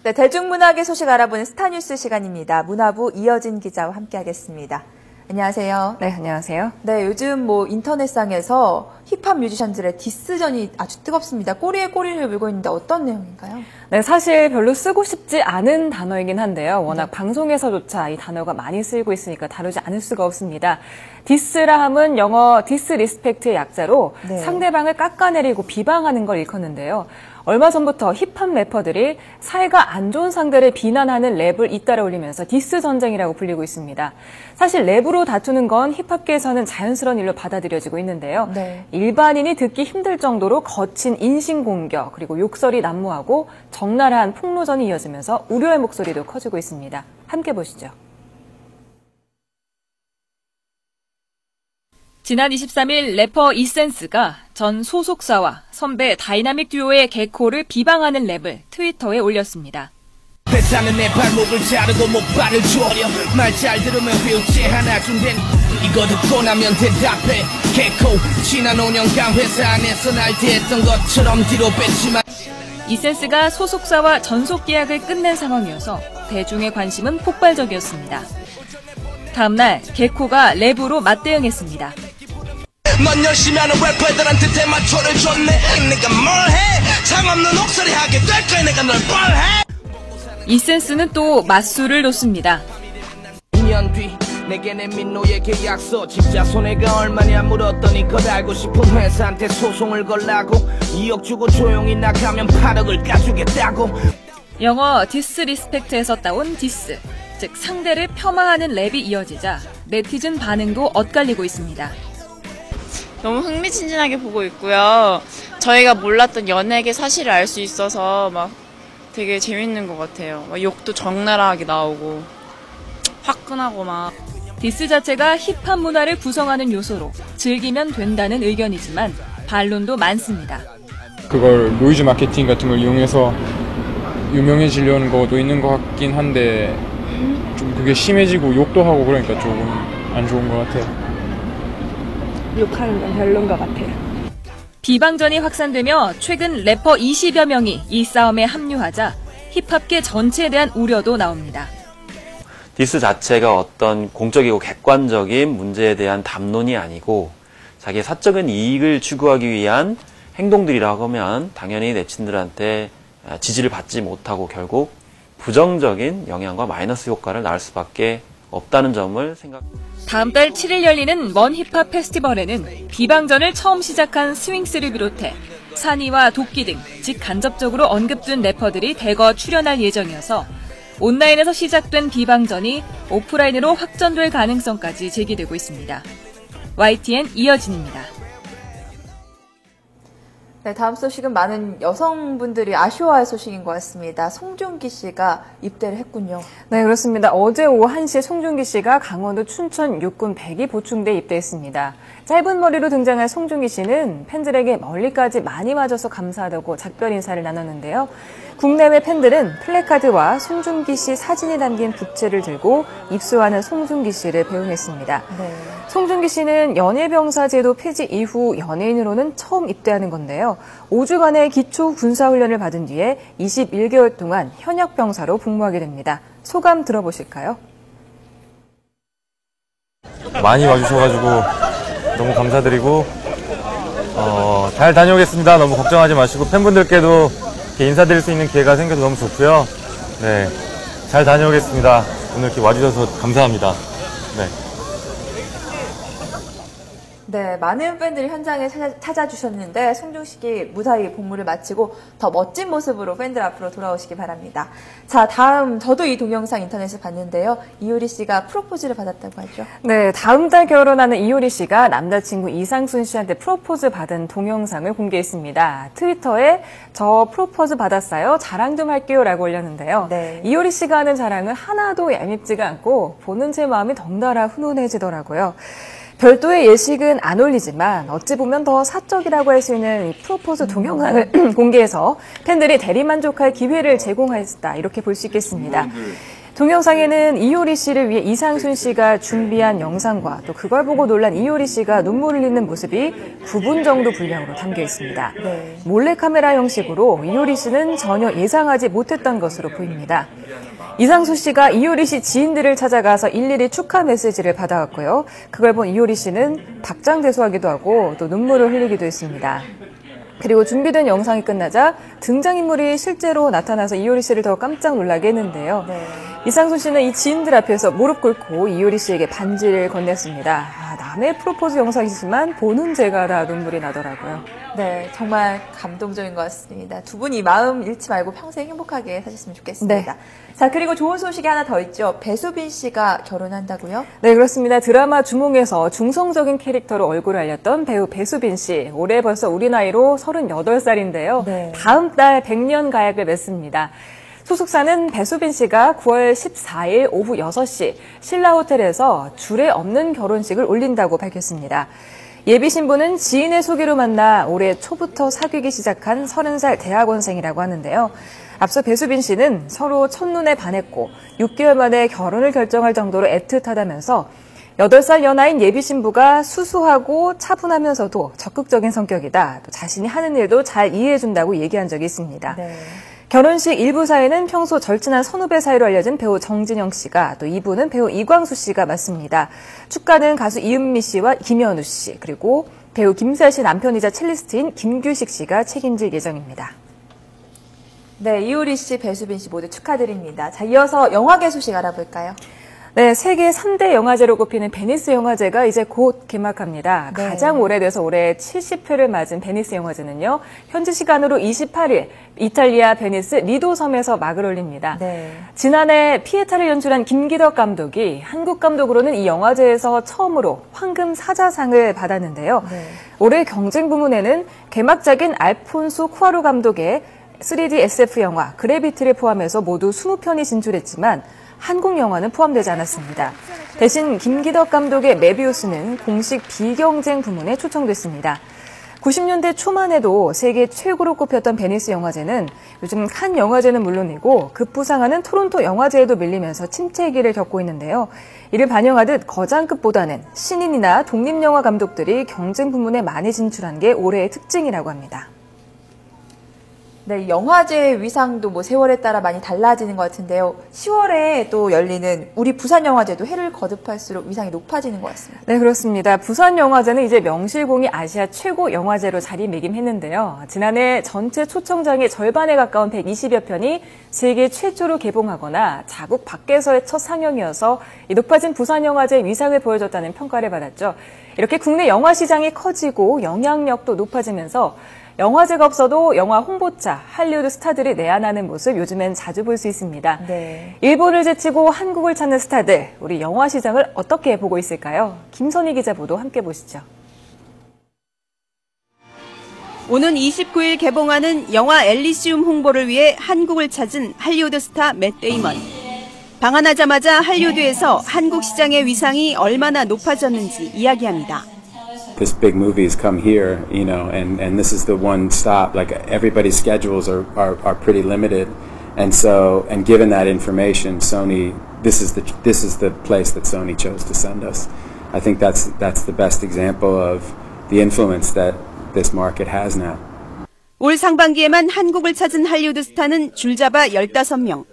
네, 대중문학의 소식 알아보는 스타뉴스 시간입니다. 문화부 이어진 기자와 함께하겠습니다. 안녕하세요. 네, 안녕하세요. 네, 요즘 인터넷상에서 힙합 뮤지션들의 디스전이 아주 뜨겁습니다. 꼬리에 꼬리를 물고 있는데 어떤 내용인가요? 네, 사실 별로 쓰고 싶지 않은 단어이긴 한데요. 워낙 방송에서조차 이 단어가 많이 쓰이고 있으니까 다루지 않을 수가 없습니다. 디스라 함은 영어 디스리스펙트의 약자로 상대방을 깎아내리고 비방하는 걸 일컫는데요. 얼마 전부터 힙합 래퍼들이 사이가 안 좋은 상대를 비난하는 랩을 잇따라 올리면서 디스 전쟁이라고 불리고 있습니다. 사실 랩으로 다투는 건 힙합계에서는 자연스러운 일로 받아들여지고 있는데요. 일반인이 듣기 힘들 정도로 거친 인신공격 그리고 욕설이 난무하고 적나라한 폭로전이 이어지면서 우려의 목소리도 커지고 있습니다. 함께 보시죠. 지난 23일 래퍼 이센스가 전 소속사와 선배 다이나믹 듀오의 개코를 비방하는 랩을 트위터에 올렸습니다. 회사는 내 발목을 자르고 목발을 조려 말 잘 들으면 교육제 하나 준대 이거 듣고 나면 대답해 개코 지난 5년간 회사 안에서 날 대했던 것처럼 뒤로 뺐지만 이센스가 소속사와 전속 계약을 끝낸 상황이어서 대중의 관심은 폭발적이었습니다. 다음날 개코가 랩으로 맞대응했습니다. 넌 열심히 하는 래퍼들한테 대마초를 줬네 내가 뭘 해 상없는 목소리 하게 될 거야 내가 널 뭘 해 이센스는 또 맞수를 놓습니다. 2년 뒤 내게 내민 노예 계약서 진짜 손해가 얼마냐 물었더니 그걸 알고 싶은 회사한테 소송을 걸라고 2억 주고 조용히 나가면 8억을 까주겠다고 영어 디스리스펙트에서 따온 디스, 즉 상대를 폄하하는 랩이 이어지자 네티즌 반응도 엇갈리고 있습니다. 너무 흥미진진하게 보고 있고요. 저희가 몰랐던 연예계 사실을 알 수 있어서 막 되게 재밌는 것 같아요. 막 욕도 적나라하게 나오고 화끈하고 막. 디스 자체가 힙합 문화를 구성하는 요소로 즐기면 된다는 의견이지만 반론도 많습니다. 그걸 노이즈 마케팅 같은 걸 이용해서 유명해지려는 것도 있는 것 같긴 한데 좀 그게 심해지고 욕도 하고 그러니까 조금 안 좋은 것 같아요. 욕하는 건 별론 것 같아요. 비방전이 확산되며 최근 래퍼 20여 명이 이 싸움에 합류하자 힙합계 전체에 대한 우려도 나옵니다. 디스 자체가 어떤 공적이고 객관적인 문제에 대한 담론이 아니고 자기의 사적인 이익을 추구하기 위한 행동들이라고 하면 당연히 네티즌들한테 지지를 받지 못하고 결국 부정적인 영향과 마이너스 효과를 낳을 수밖에 없다는 점을 생각합니다. 다음 달 7일 열리는 먼 힙합 페스티벌에는 비방전을 처음 시작한 스윙스를 비롯해 산이와 도끼 등 직간접적으로 언급된 래퍼들이 대거 출연할 예정이어서 온라인에서 시작된 비방전이 오프라인으로 확전될 가능성까지 제기되고 있습니다. YTN 이어진입니다. 네, 다음 소식은 많은 여성분들이 아쉬워할 소식인 것 같습니다. 송중기 씨가 입대를 했군요. 네, 그렇습니다. 어제 오후 1시에 송중기 씨가 강원도 춘천 육군 102 보충대에 입대했습니다. 짧은 머리로 등장한 송중기 씨는 팬들에게 멀리까지 많이 와줘서 감사하다고 작별 인사를 나눴는데요. 국내외 팬들은 플래카드와 송중기 씨 사진이 담긴 부채를 들고 입소하는 송중기 씨를 배웅했습니다. 송중기 씨는 연예병사제도 폐지 이후 연예인으로는 처음 입대하는 건데요. 5주간의 기초 군사훈련을 받은 뒤에 21개월 동안 현역병사로 복무하게 됩니다. 소감 들어보실까요? 많이 와주셔가지고 너무 감사드리고 잘 다녀오겠습니다. 너무 걱정하지 마시고 팬분들께도 이렇게 인사드릴 수 있는 기회가 생겨서 너무 좋고요. 네, 잘 다녀오겠습니다. 오늘 이렇게 와주셔서 감사합니다. 네. 네, 많은 팬들이 현장에 찾아주셨는데 송중기 무사히 복무를 마치고 더 멋진 모습으로 팬들 앞으로 돌아오시기 바랍니다. 자, 다음 저도 이 동영상 인터넷에서 봤는데요. 이효리 씨가 프로포즈를 받았다고 하죠. 네, 다음 달 결혼하는 이효리 씨가 남자친구 이상순 씨한테 프로포즈 받은 동영상을 공개했습니다. 트위터에 저 프로포즈 받았어요. 자랑 좀 할게요 라고 올렸는데요. 이효리 씨가 하는 자랑은 하나도 얄밉지가 않고 보는 제 마음이 덩달아 훈훈해지더라고요. 별도의 예식은 안 올리지만 어찌 보면 더 사적이라고 할 수 있는 이 프로포즈 동영상을 공개해서 팬들이 대리만족할 기회를 제공했다 이렇게 볼 수 있겠습니다. 동영상에는 이효리 씨를 위해 이상순 씨가 준비한 영상과 또 그걸 보고 놀란 이효리 씨가 눈물을 흘리는 모습이 9분 정도 분량으로 담겨 있습니다. 네. 몰래카메라 형식으로 이효리 씨는 전혀 예상하지 못했던 것으로 보입니다. 이상순 씨가 이효리 씨 지인들을 찾아가서 일일이 축하 메시지를 받아왔고요. 그걸 본 이효리 씨는 박장대소하기도 하고 또 눈물을 흘리기도 했습니다. 그리고 준비된 영상이 끝나자 등장인물이 실제로 나타나서 이효리 씨를 더 깜짝 놀라게 했는데요. 네. 이상순 씨는 이 지인들 앞에서 무릎 꿇고 이효리 씨에게 반지를 건넸습니다. 남의 프로포즈 영상이지만 보는 제가 다 눈물이 나더라고요. 네, 정말 감동적인 것 같습니다. 두 분이 마음 잃지 말고 평생 행복하게 사셨으면 좋겠습니다. 네. 자, 그리고 좋은 소식이 하나 더 있죠. 배수빈 씨가 결혼한다고요? 네, 그렇습니다. 드라마 주몽에서 중성적인 캐릭터로 얼굴을 알렸던 배우 배수빈 씨. 올해 벌써 우리 나이로 38살인데요. 네. 다음 달 100년 가약을 맺습니다. 소속사는 배수빈 씨가 9월 14일 오후 6시 신라호텔에서 주례 없는 결혼식을 올린다고 밝혔습니다. 예비 신부는 지인의 소개로 만나 올해 초부터 사귀기 시작한 30살 대학원생이라고 하는데요. 앞서 배수빈 씨는 서로 첫눈에 반했고 6개월 만에 결혼을 결정할 정도로 애틋하다면서 8살 연하인 예비 신부가 수수하고 차분하면서도 적극적인 성격이다. 또 자신이 하는 일도 잘 이해해준다고 얘기한 적이 있습니다. 네. 결혼식 1부사에는 평소 절친한 선후배 사이로 알려진 배우 정진영 씨가, 또 2부는 배우 이광수 씨가 맡습니다. 축가는 가수 이은미 씨와 김현우 씨, 그리고 배우 김수아 씨 남편이자 첼리스트인 김규식 씨가 책임질 예정입니다. 네, 이효리 씨, 배수빈 씨 모두 축하드립니다. 자, 이어서 영화계 소식 알아볼까요? 네, 세계 3대 영화제로 꼽히는 베니스 영화제가 이제 곧 개막합니다. 네. 가장 오래돼서 올해 70회를 맞은 베니스 영화제는요, 현지 시간으로 28일 이탈리아 베니스 리도 섬에서 막을 올립니다. 네. 지난해 피에타를 연출한 김기덕 감독이 한국 감독으로는 이 영화제에서 처음으로 황금 사자상을 받았는데요. 네. 올해 경쟁 부문에는 개막작인 알폰소 쿠아로 감독의 3D SF 영화 그래비티를 포함해서 모두 20편이 진출했지만 한국 영화는 포함되지 않았습니다. 대신 김기덕 감독의 메비우스는 공식 비경쟁 부문에 초청됐습니다. 90년대 초만 해도 세계 최고로 꼽혔던 베니스 영화제는 요즘 칸 영화제는 물론이고 급부상하는 토론토 영화제에도 밀리면서 침체기를 겪고 있는데요. 이를 반영하듯 거장급보다는 신인이나 독립영화 감독들이 경쟁 부문에 많이 진출한 게 올해의 특징이라고 합니다. 네, 영화제의 위상도 뭐 세월에 따라 많이 달라지는 것 같은데요. 10월에 또 열리는 우리 부산영화제도 해를 거듭할수록 위상이 높아지는 것 같습니다. 네, 그렇습니다. 부산영화제는 이제 명실공히 아시아 최고 영화제로 자리매김했는데요. 지난해 전체 초청장의 절반에 가까운 120여 편이 세계 최초로 개봉하거나 자국 밖에서의 첫 상영이어서 이 높아진 부산영화제의 위상을 보여줬다는 평가를 받았죠. 이렇게 국내 영화 시장이 커지고 영향력도 높아지면서 영화제가 없어도 영화 홍보차, 할리우드 스타들이 내한하는 모습 요즘엔 자주 볼 수 있습니다. 네. 일본을 제치고 한국을 찾는 스타들, 우리 영화 시장을 어떻게 보고 있을까요? 김선희 기자 보도 함께 보시죠. 오는 29일 개봉하는 영화 엘리시움 홍보를 위해 한국을 찾은 할리우드 스타 맷 데이먼. 방한하자마자 할리우드에서 한국 시장의 위상이 얼마나 높아졌는지 이야기합니다. This big movies come here, you know, and this is the one stop. Like everybody's schedules are pretty limited, and given that information, Sony, this is the place that Sony chose to send us. I think that's the best example of the influence that this market has now. 올 상반기에만 한국을 찾은 할리우드 스타는 줄잡아 15명.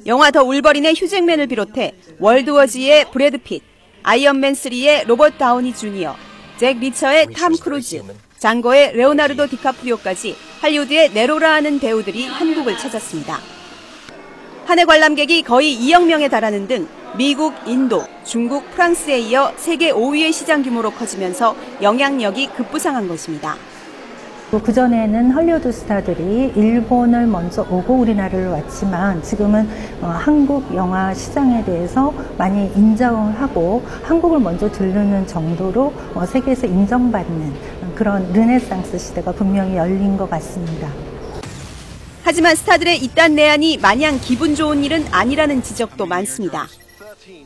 영화 더 울버린의 휴잭맨을 비롯해 월드워즈의 브래드 핏, 아이언맨 3의 로버트 다우니 주니어, 잭 리처의 탐 크루즈, 장거의 레오나르도 디카프리오까지 할리우드의 네로라 하는 배우들이 한국을 찾았습니다. 한 해 관람객이 거의 2억 명에 달하는 등 미국, 인도, 중국, 프랑스에 이어 세계 5위의 시장 규모로 커지면서 영향력이 급부상한 것입니다. 그전에는 헐리우드 스타들이 일본을 먼저 오고 우리나라를 왔지만 지금은 한국 영화 시장에 대해서 많이 인정을 하고 한국을 먼저 들르는 정도로 세계에서 인정받는 그런 르네상스 시대가 분명히 열린 것 같습니다. 하지만 스타들의 이딴 내한이 마냥 기분 좋은 일은 아니라는 지적도 많습니다.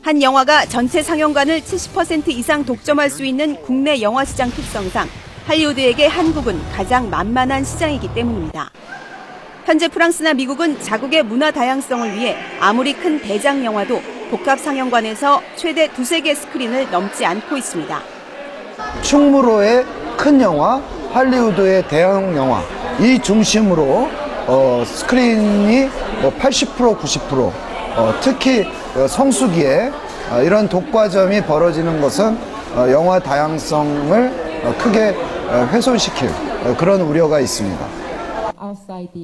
한 영화가 전체 상영관을 70% 이상 독점할 수 있는 국내 영화 시장 특성상 할리우드에게 한국은 가장 만만한 시장이기 때문입니다. 현재 프랑스나 미국은 자국의 문화 다양성을 위해 아무리 큰 대작 영화도 복합 상영관에서 최대 2~3개 스크린을 넘지 않고 있습니다. 충무로의 큰 영화, 할리우드의 대형 영화 이 중심으로 스크린이 80%, 90% 특히 성수기에 이런 독과점이 벌어지는 것은 영화 다양성을 크게 훼손시킬 그런 우려가 있습니다.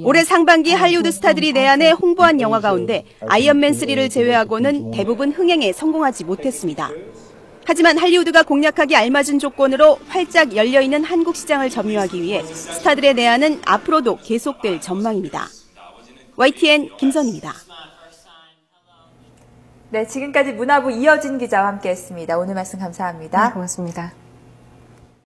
올해 상반기 할리우드 스타들이 내한해 홍보한 영화 가운데 아이언맨 3를 제외하고는 대부분 흥행에 성공하지 못했습니다. 하지만 할리우드가 공략하기 알맞은 조건으로 활짝 열려있는 한국 시장을 점유하기 위해 스타들의 내한은 앞으로도 계속될 전망입니다. YTN 김선입니다. 네, 지금까지 문화부 이어진 기자와 함께했습니다. 오늘 말씀 감사합니다. 네, 고맙습니다.